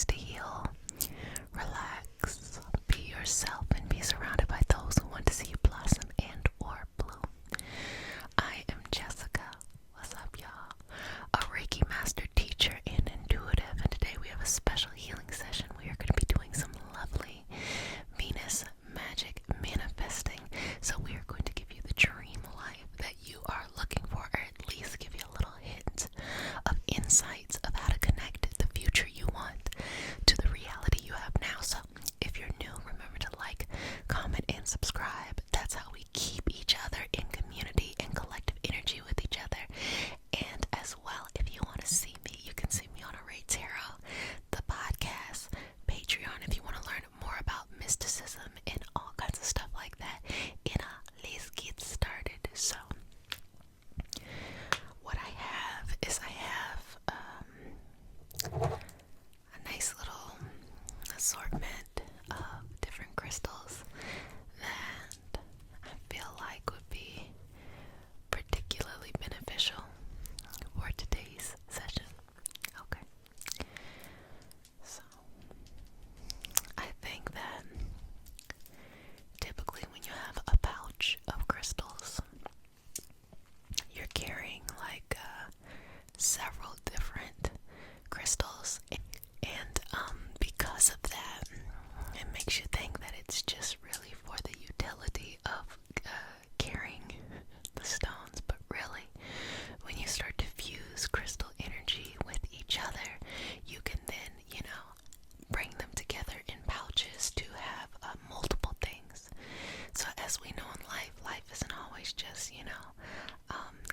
space to heal, relax, be yourself, and be surrounded by those who want to see you blossom and or bloom. I am Jessica. What's up, y'all? A Reiki master teacher and intuitive, and today we have a special healing session. We are going to be doing some lovely Venus magic manifesting. So we are going to give you the dream life that you are looking for, or at least give you a little hint of insights of how to connect the future you want to the reality you have now. So if you're new, remember to like, comment, and subscribe. That's how we keep each other in community and collective energy with each other. And as well, if you want to see me, you can see me on Array Tarot, the podcast, Patreon, if you want to learn more about mysticism and all kinds of stuff like that. And let's get started. So what I have is a nice little assortment of different crystals that I feel like would be particularly beneficial for today's session. Okay. So I think that typically when you have a pouch of crystals, you're carrying like several different crystals, and because of that, it makes you think that it's just really for the utility of carrying the stones. But really, when you start to fuse crystal energy with each other, you can then, bring them together in pouches to have multiple things. So as we know in life isn't always just,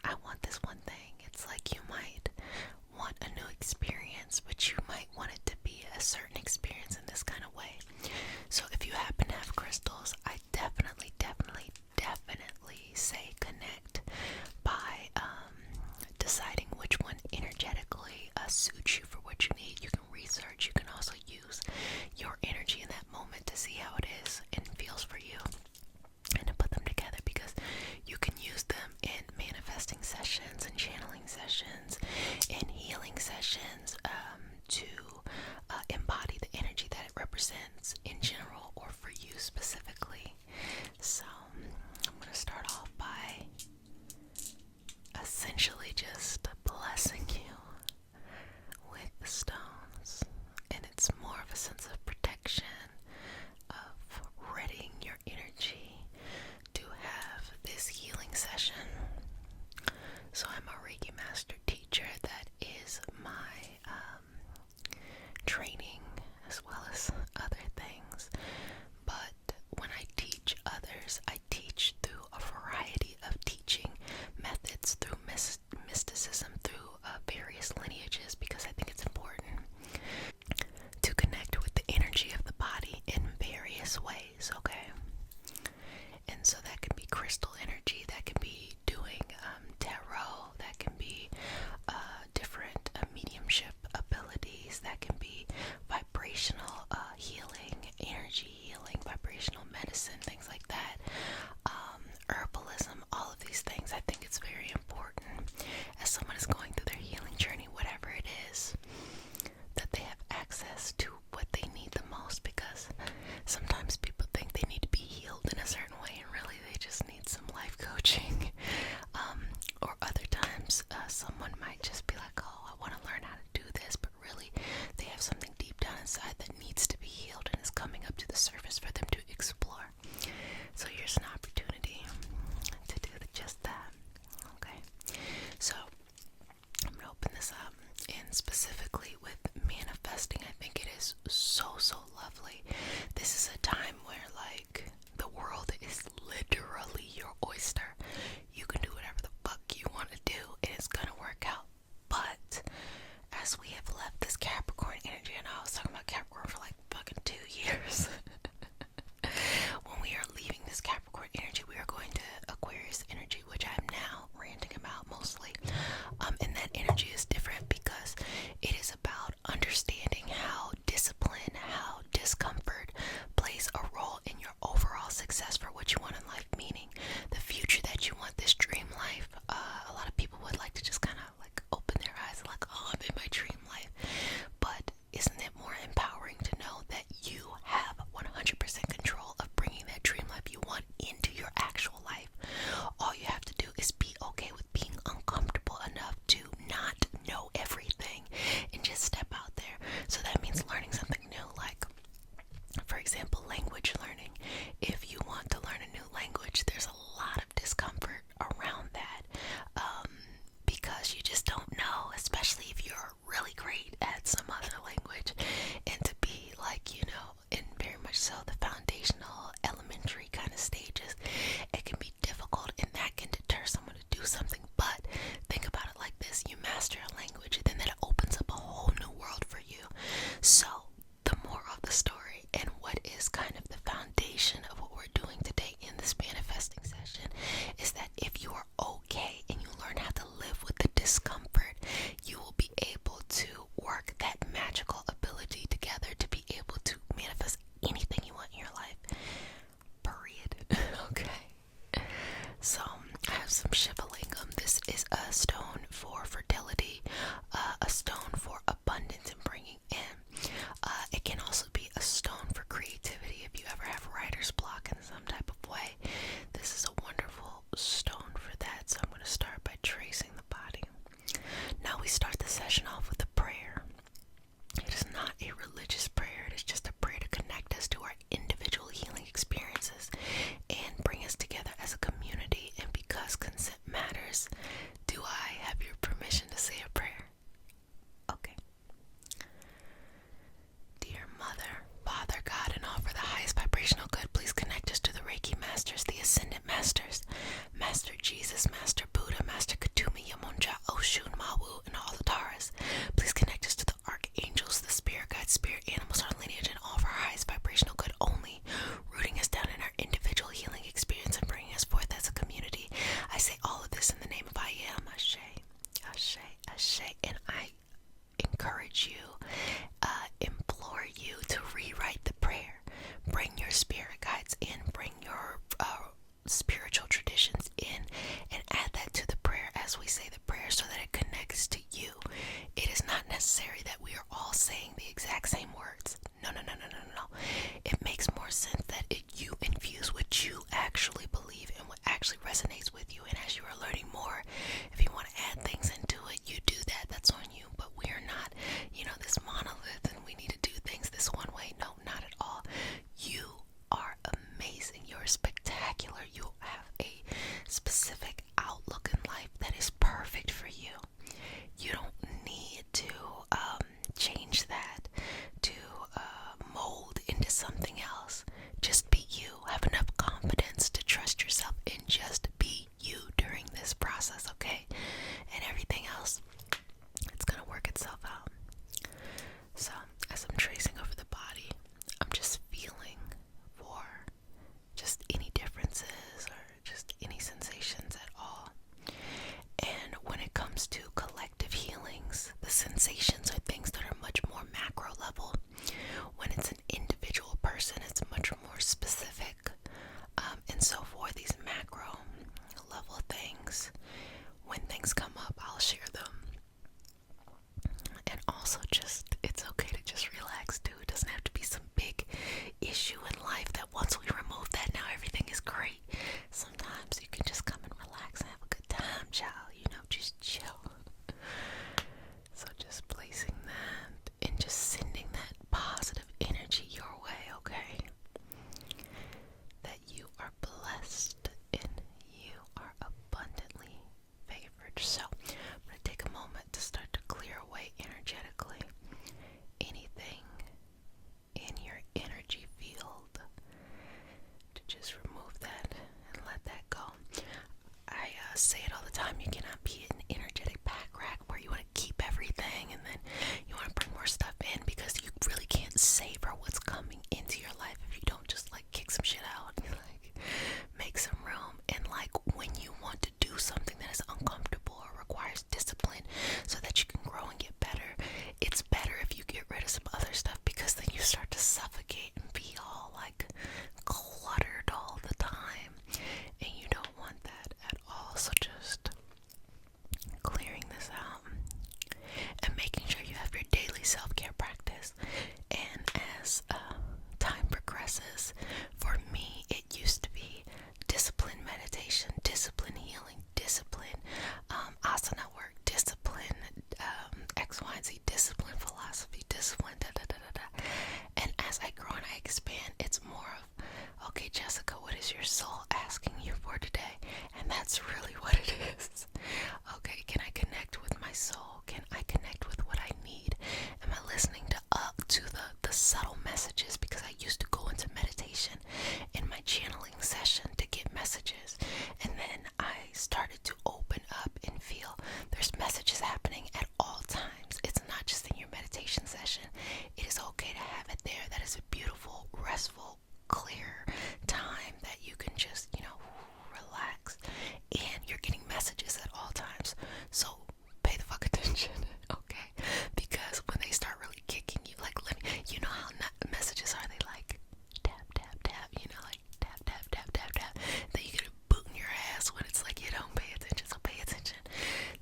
I want this one thing. It's like you might want a new experience, but you might want it to be a certain experience in this kind of way. So if you happen to have crystals, I definitely say connect by deciding which one energetically suits you for what you need. You can research. You can also use your energy in that moment to see how it is and feels for you, and to put them together, because you can use them in manifesting sessions and channeling sessions and healing sessions to embody the energy that it represents in general or for you specifically. So I'm going to start off by essentially just blessing you with the stones, and it's more of a sense of protection, of readying your energy to have this healing session. So I'm a Reiki master teacher. That is my training as well as other things. But when I teach others, I teach through a variety of teaching methods, through mysticism, through various lineages, because I think it's important to connect with the energy of the body in various ways, okay? And so that can be crystal energy, that can be doing tarot, that can be different mediumship abilities, that can be vibrational healing, energy healing, vibrational medicine, things like that, herbalism, all of these things. I think it's very important as someone is going through their healing journey, whatever it is, that they have access to what they need the most, because sometimes people think they need to be healed in a certain way, and really they just need some life coaching. Or other times someone might just be like, oh, I want to learn how to do this, but really they have something deep down inside that needs to be healed and is coming up to the surface for them to explore. So here's an opportunity to do just that. Okay, so I'm gonna open this up, and specifically with manifesting, I think it is so lovely. This is a time where like the world is literally your oyster. You can do whatever the fuck you want to do, and it's gonna work out. But as we have left this Capricorn energy, and I was talking about Capricorn for like fucking 2 years. When we are leaving this Capricorn energy, we are going to Aquarius energy, which I'm now ranting about mostly. And that energy is different because it is about understanding how discipline, how discomfort plays a role in your overall success for what you want in life, meaning the future that you want, this dream life. A lot of people would like to just kind of like open their eyes and like, oh, I'm in my dream life. But isn't it more empowering encourage you, implore you to rewrite the prayer. Bring your spirit guides in, bring your spiritual traditions in, and add that to the prayer as we say the prayer so that it connects to you. It is not necessary that we are all saying the exact same words. No. It makes more sense that you infuse what you actually believe and what actually resonates with you. And as you are learning more, if you want to add things into it, you do that. That's on you. But we are not, this monolith and we need to do things this one way. No, not at all. You are amazing. You're spectacular. You have a specific outlook in life that is perfect for you. You don't need to change that to mold into something else. Just be you. Have enough confidence to trust yourself and just be you during this process, okay? And everything else, it's gonna work itself out. So, as I'm tracing over the body, I'm just feeling for just any differences or just any sensations at all. And when it comes to collective healings, the sensations are things that are much more macro level. When it's an individual person, it's much more specific. And so for these macro level things, when things come up, I'll share them. And also it's okay to just relax too. It doesn't have to be some big issue in life that once we remove that, now everything is great. Sometimes you can just come and relax and have a good time, child. Just chill. So just placing that and just sending that positive energy your way, okay? That you are blessed and you are abundantly favored. So I'm going to take a moment to start to clear away energetically anything in your energy field, to just remove that and let that go. I say it all the time, you cannot be an energetic pack rack where you want to keep everything and then you want to bring more stuff in, because you really can't savor what's coming into your life if you don't just kick some shit out and make some room. And when you want to do something that is uncomfortable or requires discipline so that you can grow and get better, it's better if you get rid of some other stuff, because then you start to suffocate and be all cluttered all the time, and you don't want that at all. So just clearing this out and making sure you have your daily self-care practice. And as time progresses, for me it used to be discipline meditation, discipline healing, discipline asana work, discipline X, Y, and Z, discipline philosophy, discipline and as I grow and I expand, it's more of, okay, Jessica, what is your soul asking you for today? And that's really what it is. Okay, can I connect with my soul? Can I connect with what I need? Am I listening to the subtle messages? Because I used to go into meditation in my channeling session to get messages, and then I started to open up and feel there's messages happening at all times. It's not just in your meditation session. It is okay to have it there. That is a beautiful, restful, clear time that you can just, relax, and you're getting messages at all times. So pay the fuck attention, okay? Because when they start really kicking you, how messages are, they tap, tap, tap, tap, tap, tap, tap, tap. Then you get a boot in your ass when it's you don't pay attention. So pay attention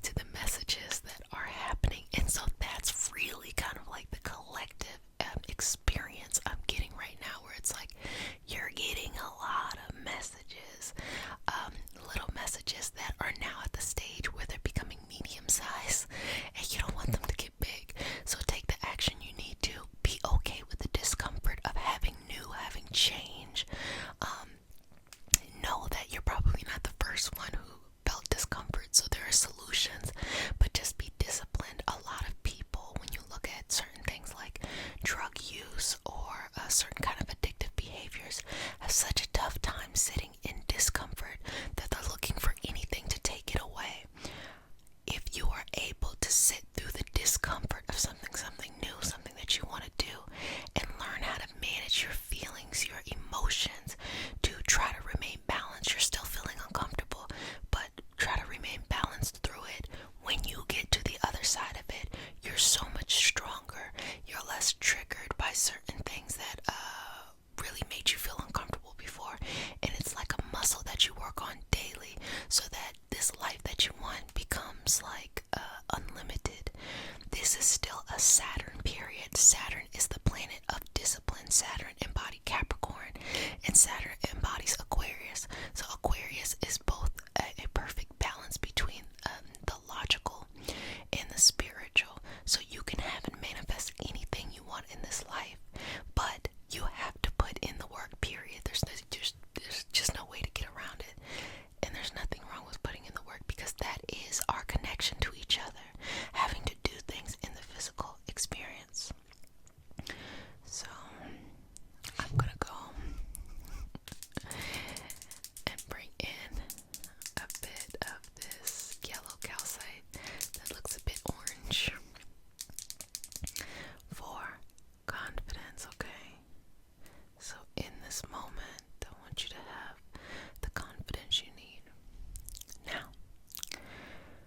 to the messages that are happening. And so that's really kind of the collective experience I'm getting right now, where it's you're getting a lot of messages, little messages that are now at the stage where they're becoming medium size, and you don't want them to get big. So take the action you need to. Be okay with the discomfort of having new, having change. Know that you're probably not the first one who felt discomfort, so there are solutions, but just be disciplined. A lot of people, when you look at certain things like drug use or certain kind of addictive behaviors, have such a tough time sitting in discomfort that they're looking for anything to take it away. If you are able to sit through the discomfort of something new, something that you want to do, and learn how to manage your feelings, your emotions, to try to remain balanced. You're still feeling uncomfortable, but try to remain balanced through it. When you get to the other side of it, you're so much Saturn period. Saturn is the planet of discipline. Saturn embodies Capricorn, and Saturn embodies Aquarius. So Aquarius is both a perfect balance between the logical and the spiritual. So you can have and manifest anything you want in this life, but you have to put in the work, period. There's just no way to get around it. And there's nothing wrong with putting in the work, because that is our connection to each other, having to do things in the physical experience. So I'm gonna go and bring in a bit of this yellow calcite that looks a bit orange for confidence, okay? So in this moment, I want you to have the confidence you need. Now,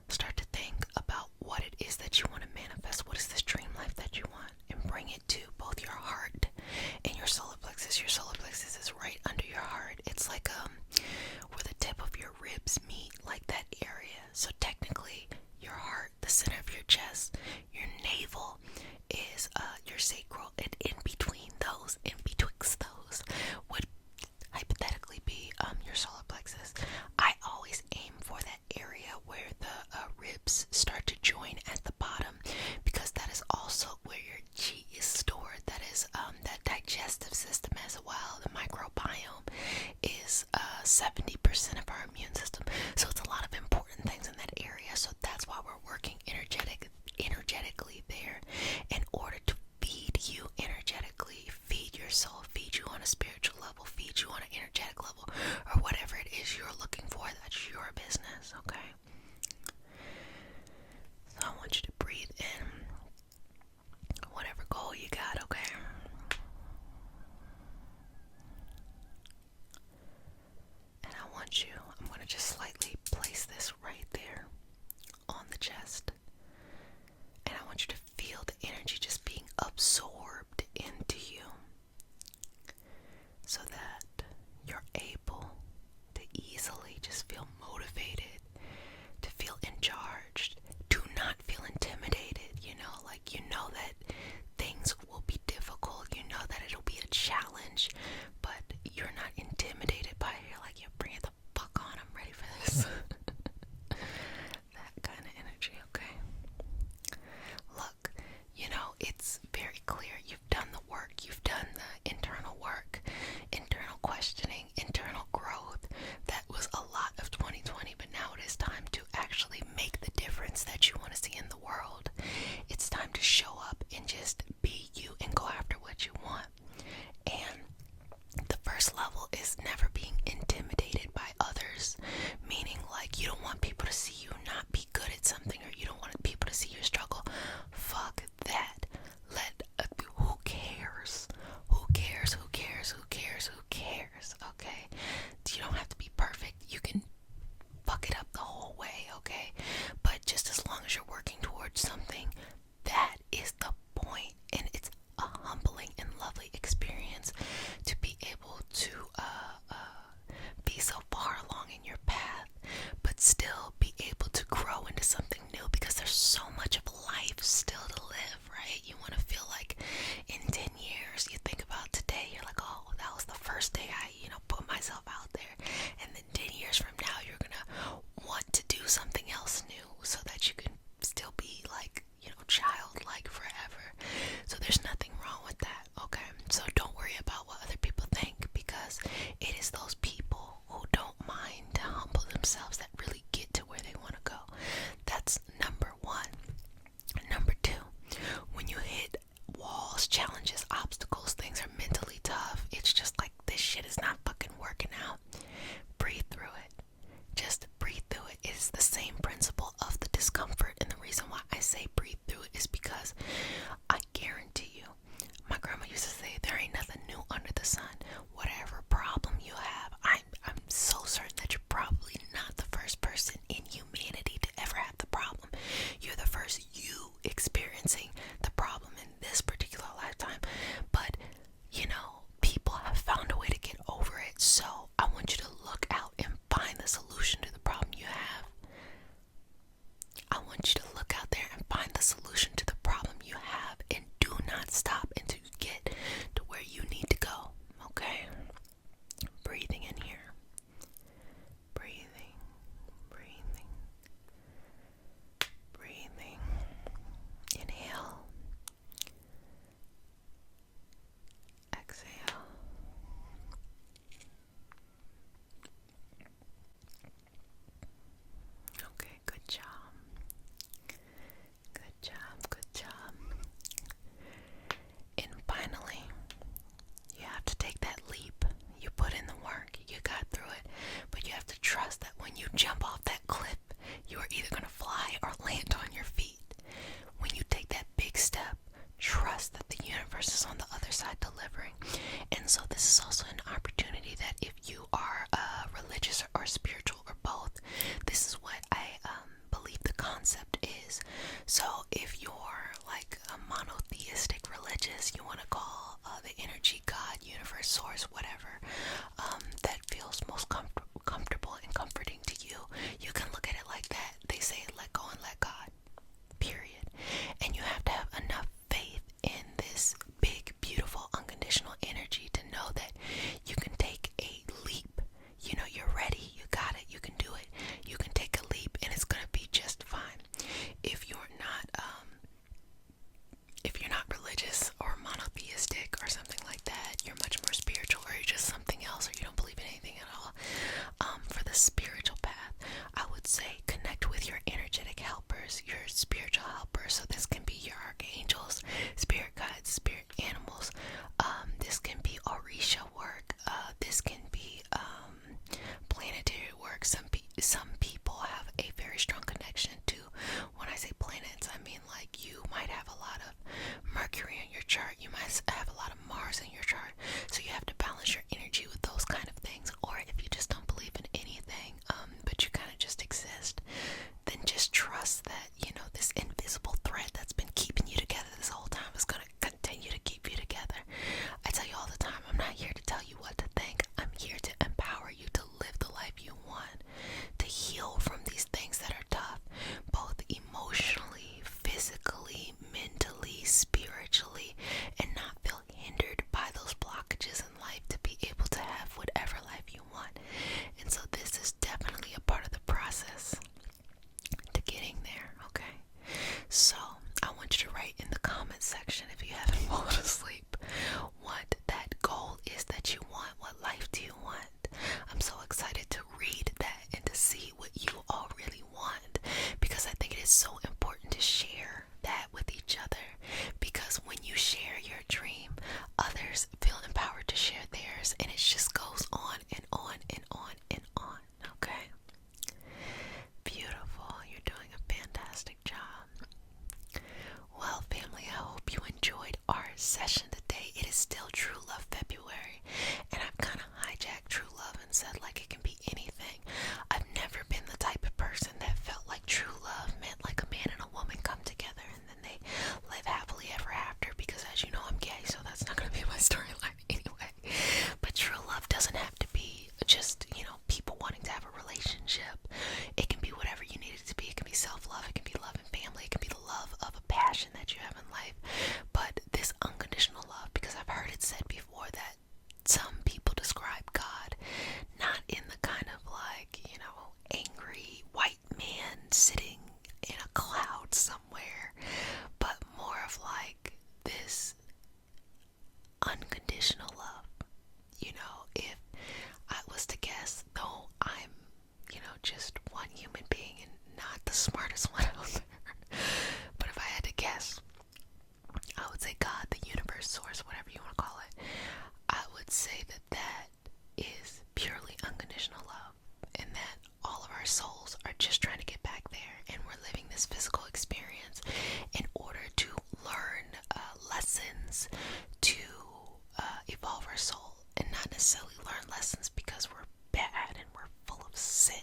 start to think about what it is that you want to manifest. What is this dream life that you want? And bring it to both your heart and your solar plexus. Your solar plexus is right under your heart. It's like where the tip of your ribs meet, like that area. So technically, your heart, the center of your chest, your navel is your sacral, and in between those, in betwixt those, would hypothetically be your solar plexus. I always aim for that area where the ribs start to join at the bottom, because that is also where your chi is stored. That is that digestive system as well. The microbiome is 70% of our immune system. So it's a lot of important things in that area. So that's why we're working energetically there, in order to feed you energetically, feed your soul, feed you on a spiritual level, feed you on an energetic level, or whatever it is you're looking for. That's your business, okay? So I want you to breathe in whatever goal you got, okay? And I'm going to just slightly place this right there on the chest. And I want you to feel the energy just being absorbed into you, so that you're able to easily just feel motivated, to feel in charge. Do not feel intimidated, like that things will be difficult, that it'll be a challenge, but you're not intimidated by it. You're like, bring it the fuck on, I'm ready for this. That kind of energy, okay? Look, it's very clear. You've done the work. You've done the internal work, internal questioning, internal growth. That was a lot of 2020, but now it is time to actually make the difference that you want to see in the world. It's time to show up and just be you and go after what you want. And the first level is never being intimidated by others, meaning like you don't want people to see you not be good at something, or you don't want people to see your struggle. Fuck that. Who cares? Who cares? Who cares? Who cares? Who cares? Okay? You don't have to be perfect. You can fuck it up the whole way, okay? But just as long as you're working towards something, that is the point. And it's a humbling and lovely experience to be able to be so far along in your path, but still be able to grow into something new, because there's so much of life still to live, right? You want to feel like in 10 years, you think about today, you're like, oh, that was the first day I, put myself out there. And then 10 years from now, you're going to want to do something else new, so that you can still be like, childlike forever. So there's nothing wrong with that, okay? So don't worry about what other people think, because it is those people who don't mind to humble themselves that really get to where they want to go. That's number one. Number two, when you hit walls, challenges, obstacles, things are mentally tough. It's just like, this shit is not fucking working out. Breathe through it. Just breathe through it. It's the same principle of the discomfort. And the reason why I say breathe through it is because I guarantee you, my grandma used to say, there ain't nothing new under the sun. Whatever problem you have, I'm so certain that you're probably not the first person in humanity to ever have the problem. You're the first you experiencing the problem in this particular lifetime. so this is also an opportunity that if you are religious or spiritual or both, this is what I believe the concept is. So if you're like a monotheistic religious, you want to call the energy, God, universe, source, whatever, that feels most comfortable and comforting to you, you can look at it like that. They say let go and let God, period. And you have to have enough faith in this big, beautiful, unconditional energy to know that you can take a leap. You know, you're ready, you got it, you can do it. You can take a leap and it's gonna be just fine. If you're not religious or monotheistic or something like that, you're much more spiritual, or you're just something else, or you don't believe in anything at all. For the spiritual path, I would say connect with your energetic helpers, your spiritual helpers. So this can be your archangels, spirit guides, spirit animals. This can be Orisha work. This can be planetary work. Some people have a very strong connection to, when I say planets, I mean like you might have a lot of Mercury in your chart, you might have a lot of Mars in your chart, so you have to balance your energy with those kind of things. Or if you just don't believe in anything, but you kind of just exist, then just trust that, you know, this invisible thread that's been keeping you together this whole time is going to continue to keep you together. I tell you all the time, I'm not here to tell you what to think. I'm here to empower you to live the life you want, to heal from these things that are tough, both emotionally, physically, mentally, spiritually, and not feel hindered by those blockages in life, to be able to have whatever life you want. And so this is definitely a part of the process to getting there, okay? So I want you to write in the comment section, if you haven't fallen asleep, what that goal is that you want. What life do you want? I'm so excited to read that and to see what you all really want, because I think it is so important to share that with each other, because when you share your dream, others feel empowered to share theirs, and it just goes on and on and on and on. Okay? Beautiful. You're doing a fantastic job. Well, family, I hope you enjoyed our session today. It is still True Love February, and I've kind of hijacked true love and said like it can be anything. I've never been the type of person that felt like true love meant like a man and a woman come together and then they live happily ever after, because as you know, I'm gay, so that's not going to be my storyline anyway. But true love doesn't have to be just, you know, people wanting to have a relationship. It can be whatever you need it to be. It can be self-love, it can be love and family, it can be the love of a passion that you have in life. But this unconditional love, because I've heard it said before that some people describe God not in the kind of like, you know, angry white man sitting in a cloud somewhere, but more of like this unconditional love. You know, if I was to guess, though I'm, you know, just one human being and not the smartest one out there, but if I had to guess, I would say God, the universe, source, whatever you want to call it. I would say that that is purely unconditional love, and that all of our souls are just trying to get back there, and we're living this physical experience in order to learn lessons to evolve our soul, and not necessarily learn lessons because we're bad and we're full of sin,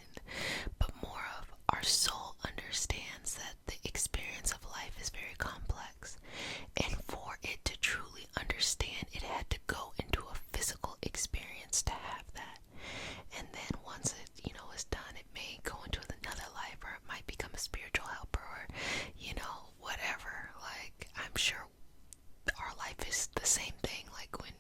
but more of our soul understands that the experience of life is very complex, and for it to truly understand, it had to go into a physical experience to have that. And then once it, you know, is done, it may go into another life, or it might become a spiritual helper, or, you know, whatever. Like, I'm sure our life is the same thing. Like when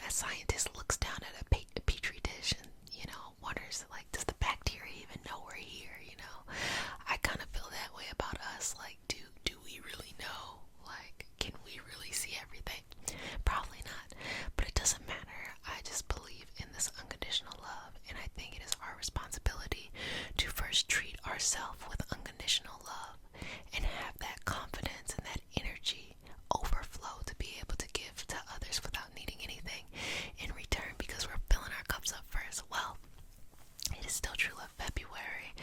a scientist looks down at a petri dish and, you know, wonders like, does the bacteria even know we're here? You know, I kind of feel that way about us. Like, do we really know? Like, can we really see everything? Probably not, but it doesn't matter. I just believe in this unconditional love, and I think it is our responsibility to first treat ourselves with unconditional love and have that confidence and that energy overflow to be able to give to others without needing anything in return, because we're filling our cups up first. Well, it is still True Love February.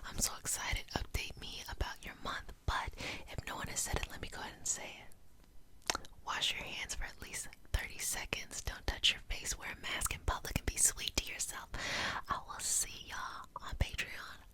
I'm so excited. Update me about your month, but if no one has said it, let me go ahead and say it. Wash your hands for at least 30 seconds. Don't touch your face. Wear a mask in public and be sweet to yourself. I will see y'all on Patreon.